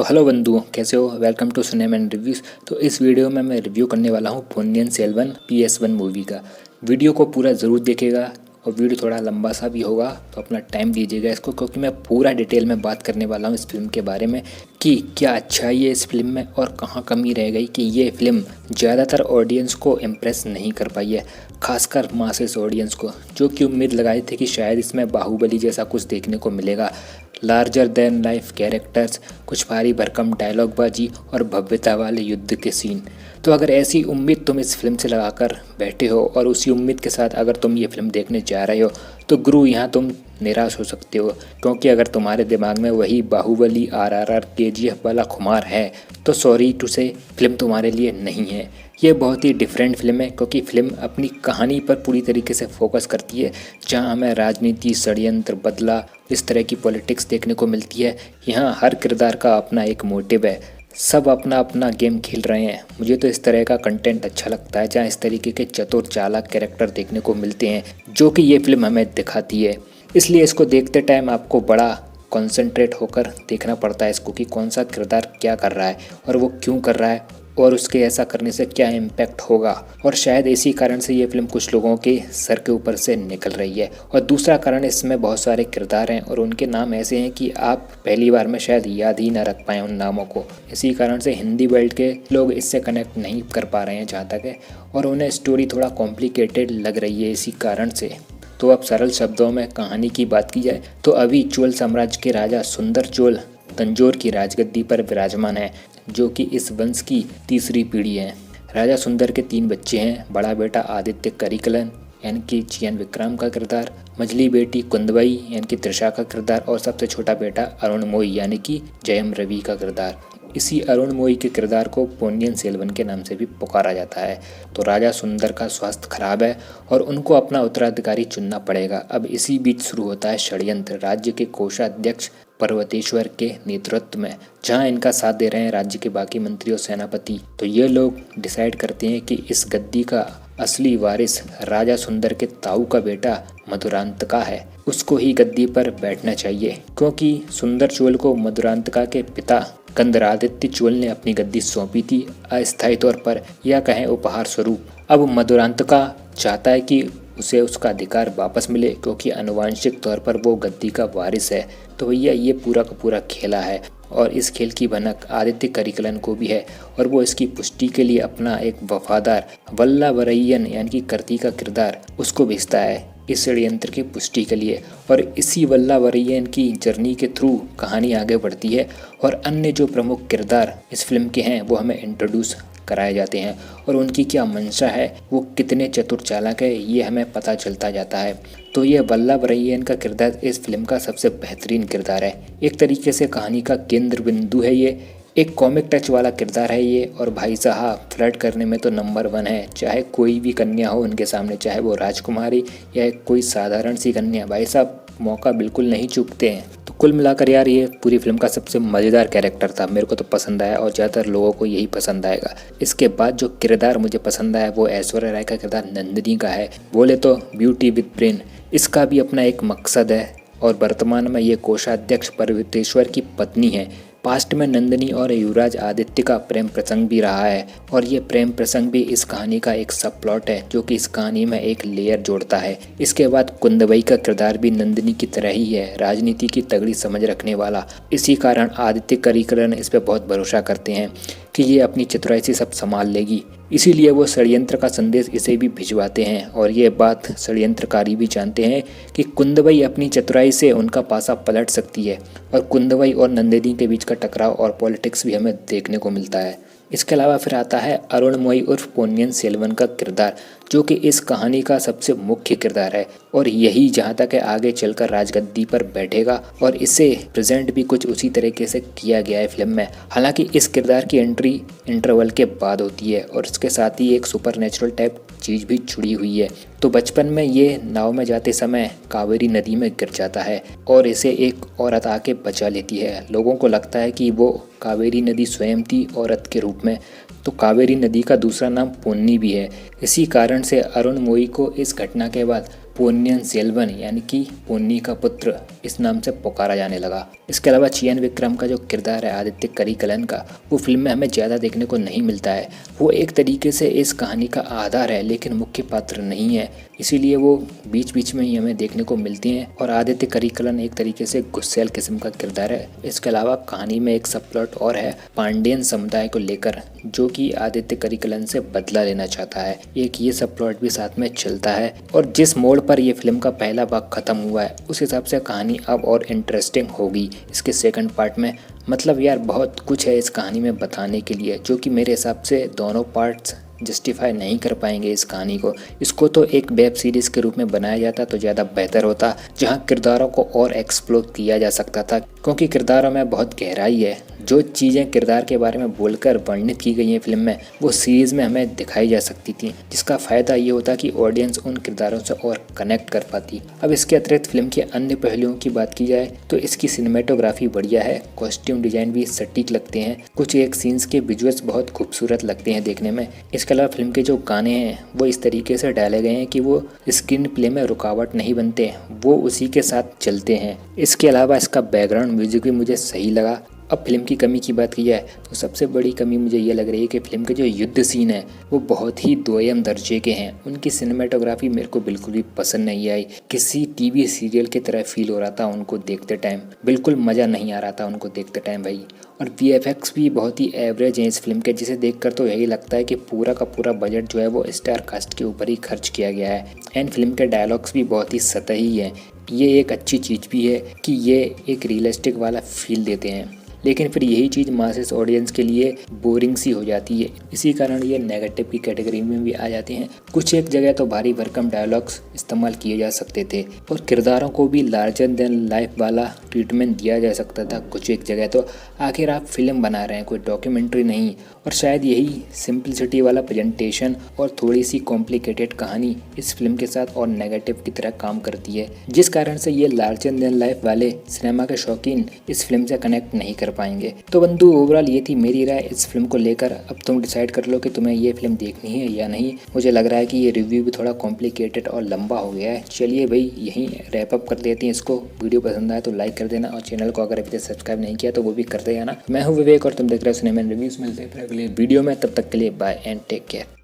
तो हेलो बंधुओं, कैसे हो। Welcome to cinema and reviews. तो इस वीडियो में मैं रिव्यू करने वाला हूँ पोन्नियिन सेल्वन PS1 मूवी का। वीडियो को पूरा ज़रूर देखेगा और वीडियो थोड़ा लंबा सा भी होगा तो अपना टाइम दीजिएगा इसको, क्योंकि मैं पूरा डिटेल में बात करने वाला हूँ इस फिल्म के बारे में कि क्या अच्छाई है इस फिल्म में और कहाँ कमी रह गई कि ये फिल्म ज़्यादातर ऑडियंस को इम्प्रेस नहीं कर पाई है, खासकर मासेस ऑडियंस को, जो कि उम्मीद लगाई थी कि शायद इसमें बाहुबली जैसा कुछ देखने को मिलेगा। लार्जर देन लाइफ कैरेक्टर्स, कुछ भारी भरकम डायलॉगबाजी और भव्यता वाले युद्ध के सीन। तो अगर ऐसी उम्मीद तुम इस फिल्म से लगाकर बैठे हो और उसी उम्मीद के साथ अगर तुम ये फिल्म देखने जा रहे हो तो गुरु यहाँ तुम निराश हो सकते हो, क्योंकि अगर तुम्हारे दिमाग में वही बाहुबली RRR KGF वाला खुमार है तो सॉरी टू से फिल्म तुम्हारे लिए नहीं है। ये बहुत ही डिफरेंट फिल्म है, क्योंकि फिल्म अपनी कहानी पर पूरी तरीके से फोकस करती है, जहाँ हमें राजनीति, षड्यंत्र, बदला, इस तरह की पॉलिटिक्स देखने को मिलती है। यहाँ हर किरदार का अपना एक मोटिव है, सब अपना अपना गेम खेल रहे हैं। मुझे तो इस तरह का कंटेंट अच्छा लगता है, जहाँ इस तरीके के चतुर चालाक कैरेक्टर देखने को मिलते हैं, जो कि ये फिल्म हमें दिखाती है। इसलिए इसको देखते टाइम आपको बड़ा कॉन्सेंट्रेट होकर देखना पड़ता है इसको, कि कौन सा किरदार क्या कर रहा है और वो क्यों कर रहा है और उसके ऐसा करने से क्या इम्पैक्ट होगा। और शायद इसी कारण से ये फिल्म कुछ लोगों के सर के ऊपर से निकल रही है। और दूसरा कारण, इसमें बहुत सारे किरदार हैं और उनके नाम ऐसे हैं कि आप पहली बार में शायद याद ही ना रख पाएँ उन नामों को। इसी कारण से हिंदी वर्ल्ड के लोग इससे कनेक्ट नहीं कर पा रहे हैं जहाँ तक है, और उन्हें स्टोरी थोड़ा कॉम्प्लिकेटेड लग रही है इसी कारण से। तो अब सरल शब्दों में कहानी की बात की जाए तो अभी चोल साम्राज्य के राजा सुंदर चोल तंजौर की राजगद्दी पर विराजमान है, जो कि इस वंश की तीसरी पीढ़ी है। राजा सुंदर के 3 बच्चे हैं। बड़ा बेटा आदित्य करिकलन यानी कि चियान विक्रम का किरदार, मझली बेटी कुंदवई यानी कि त्रिशा का किरदार, और सबसे छोटा बेटा अरुणमोई यानी कि जयम रवि का किरदार। इसी अरुणमोई के किरदार को पोन्नियिन सेल्वन के नाम से भी पुकारा जाता है। तो राजा सुंदर का स्वास्थ्य खराब है और उनको अपना उत्तराधिकारी चुनना पड़ेगा। अब इसी बीच शुरू होता है षड्यंत्र राज्य के कोषाध्यक्ष पर्वतेश्वर के नेतृत्व में, जहां इनका साथ दे रहे हैं राज्य के बाकी मंत्री और सेनापति। तो ये लोग डिसाइड करते हैं कि इस गद्दी का असली वारिस राजा सुंदर के ताऊ का बेटा मधुरांतका है, उसको ही गद्दी पर बैठना चाहिए, क्योंकि सुंदर चोल को मधुरांतका के पिता कंदरादित्य चोल ने अपनी गद्दी सौंपी थी अस्थायी तौर पर, या कहें उपहार स्वरूप। अब मधुरांतका चाहता है कि उसे उसका अधिकार वापस मिले, क्योंकि आनुवांशिक तौर पर वो गद्दी का वारिस है। तो भैया ये पूरा का पूरा खेला है और इस खेल की भनक आदित्य करिकलन को भी है, और वो इसकी पुष्टि के लिए अपना एक वफादार वल्लावरय्यन यानी कि कर्ती का किरदार उसको भेजता है इस षड्यंत्र की पुष्टि के लिए। और इसी वल्लावरय्यन की जर्नी के थ्रू कहानी आगे बढ़ती है और अन्य जो प्रमुख किरदार इस फिल्म के हैं वो हमें इंट्रोड्यूस कराए जाते हैं, और उनकी क्या मंशा है, वो कितने चतुर चालाक है, ये हमें पता चलता जाता है। तो ये वल्लभरय्यन का किरदार इस फिल्म का सबसे बेहतरीन किरदार है। एक तरीके से कहानी का केंद्र बिंदु है ये, एक कॉमिक टच वाला किरदार है ये। और भाई साहब फ्लर्ट करने में तो नंबर 1 है, चाहे कोई भी कन्या हो उनके सामने, चाहे वो राजकुमारी या कोई साधारण सी कन्या, भाई साहब मौका बिल्कुल नहीं चूकते हैं। तो कुल मिलाकर यार ये पूरी फिल्म का सबसे मज़ेदार कैरेक्टर था, मेरे को तो पसंद आया और ज़्यादातर लोगों को यही पसंद आएगा। इसके बाद जो किरदार मुझे पसंद आया वो ऐश्वर्या राय का किरदार नंदिनी का है। बोले तो ब्यूटी विद ब्रेन, इसका भी अपना एक मकसद है, और वर्तमान में ये कोषाध्यक्ष पर्वतेश्वर की पत्नी है। पास्ट में नंदिनी और युवराज आदित्य का प्रेम प्रसंग भी रहा है, और ये प्रेम प्रसंग भी इस कहानी का एक सब प्लॉट है, जो कि इस कहानी में एक लेयर जोड़ता है। इसके बाद कुंदवई का किरदार भी नंदिनी की तरह ही है, राजनीति की तगड़ी समझ रखने वाला। इसी कारण आदित्य करिकलन इस पर बहुत भरोसा करते हैं कि ये अपनी चतुराई से सब संभाल लेगी, इसीलिए वो षड्यंत्र का संदेश इसे भी भिजवाते हैं। और ये बात षड्यंत्रकारी भी जानते हैं कि कुंदवई अपनी चतुराई से उनका पासा पलट सकती है, और कुंदवई और नंदिनी के बीच का टकराव और पॉलिटिक्स भी हमें देखने को मिलता है। इसके अलावा फिर आता है अरुणमोई उर्फ पोन्नियिन सेल्वन का किरदार, जो कि इस कहानी का सबसे मुख्य किरदार है, और यही जहाँ तक है आगे चलकर राजगद्दी पर बैठेगा, और इसे प्रेजेंट भी कुछ उसी तरीके से किया गया है फिल्म में। हालांकि इस किरदार की एंट्री इंटरवल के बाद होती है, और इसके साथ ही एक सुपरनेचुरल टाइप चीज़ भी जुड़ी हुई है। तो बचपन में ये नाव में जाते समय कावेरी नदी में गिर जाता है, और इसे एक औरत आके बचा लेती है। लोगों को लगता है कि वो कावेरी नदी स्वयं थी औरत के रूप में। तो कावेरी नदी का दूसरा नाम पोन्नी भी है। इसी कारण से अरुणमोई को इस घटना के बाद पोन्नियिन सेल्वन यानी कि पोन्नी का पुत्र इस नाम से पुकारा जाने लगा। इसके अलावा चियान विक्रम का जो किरदार है आदित्य करिकलन का, वो फिल्म में हमें ज़्यादा देखने को नहीं मिलता है। वो एक तरीके से इस कहानी का आधार है लेकिन मुख्य पात्र नहीं है, इसीलिए वो बीच बीच में ही हमें देखने को मिलती हैं। और आदित्य करिकलन एक तरीके से गुस्सैल किस्म का किरदार है। इसके अलावा कहानी में एक सब प्लॉट और है पांडियन समुदाय को लेकर, जो कि आदित्य करिकलन से बदला लेना चाहता है। एक ये सब प्लॉट भी साथ में चलता है और जिस मोड़ पर ये फिल्म का पहला भाग खत्म हुआ है उस हिसाब से कहानी अब और इंटरेस्टिंग होगी इसके सेकंड पार्ट में। मतलब यार बहुत कुछ है इस कहानी में बताने के लिए, जो कि मेरे हिसाब से दोनों पार्ट्स जस्टिफाई नहीं कर पाएंगे इस कहानी को। इसको तो एक वेब सीरीज़ के रूप में बनाया जाता तो ज़्यादा बेहतर होता, जहां किरदारों को और एक्सप्लोर किया जा सकता था, क्योंकि किरदारों में बहुत गहराई है। जो चीज़ें किरदार के बारे में बोलकर वर्णित की गई हैं फिल्म में, वो सीरीज़ में हमें दिखाई जा सकती थी, जिसका फ़ायदा ये होता कि ऑडियंस उन किरदारों से और कनेक्ट कर पाती। अब इसके अतिरिक्त फिल्म के अन्य पहलुओं की बात की जाए तो इसकी सिनेमेटोग्राफी बढ़िया है, कॉस्ट्यूम डिज़ाइन भी सटीक लगते हैं, कुछ एक सीन्स के विजुअल्स बहुत खूबसूरत लगते हैं देखने में। इसके अलावा फिल्म के जो गाने हैं वो इस तरीके से डाले गए हैं कि वो स्क्रीन प्ले में रुकावट नहीं बनते, वो उसी के साथ चलते हैं। इसके अलावा इसका बैकग्राउंड म्यूजिक भी मुझे सही लगा। अब फिल्म की कमी की बात की जाए तो सबसे बड़ी कमी मुझे ये लग रही है कि फिल्म के जो युद्ध सीन है वो बहुत ही दोयम दर्जे के हैं। उनकी सिनेमेटोग्राफी मेरे को बिल्कुल भी पसंद नहीं आई, किसी टीवी सीरियल की तरह फील हो रहा था उनको देखते टाइम, बिल्कुल मज़ा नहीं आ रहा था उनको देखते टाइम भाई। और VFX भी बहुत ही एवरेज हैं इस फिल्म के, जिसे देखकर तो यही लगता है कि पूरा का पूरा बजट जो है वो स्टार कास्ट के ऊपर ही खर्च किया गया है। एंड फिल्म के डायलॉग्स भी बहुत ही सतही हैं। ये एक अच्छी चीज़ भी है कि ये एक रियलिस्टिक वाला फील देते हैं, लेकिन फिर यही चीज़ मासेस ऑडियंस के लिए बोरिंग सी हो जाती है, इसी कारण ये नेगेटिव की कैटेगरी में भी आ जाते हैं। कुछ एक जगह तो भारी भरकम डायलॉग्स इस्तेमाल किए जा सकते थे और किरदारों को भी लार्जर देन लाइफ वाला ट्रीटमेंट दिया जा सकता था कुछ एक जगह तो। आखिर आप फिल्म बना रहे हैं, कोई डॉक्यूमेंट्री नहीं। और शायद यही सिंपलिसिटी वाला प्रेजेंटेशन और थोड़ी सी कॉम्प्लिकेटेड कहानी इस फिल्म के साथ और नेगेटिव की तरह काम करती है, जिस कारण से ये लार्जर देन लाइफ वाले सिनेमा के शौकीन इस फिल्म से कनेक्ट नहीं कर पाएंगे। तो बंधु ओवरऑल ये थी मेरी राय इस फिल्म को लेकर। अब तुम डिसाइड कर लो कि तुम्हें ये फिल्म देखनी है या नहीं। मुझे लग रहा है कि ये रिव्यू भी थोड़ा कॉम्प्लिकेटेड और लंबा हो गया है। चलिए भाई यहीं रैप अप कर देते हैं इसको। वीडियो पसंद आए तो लाइक कर देना और चैनल को अगर अभी तक सब्सक्राइब नहीं किया तो वो भी कर देना। मैं हूँ विवेक और तुम देख रहे हो सिनेमा रिव्यूज। मिलते हैं अगले वीडियो में, तब तक के लिए बाय एंड टेक केयर।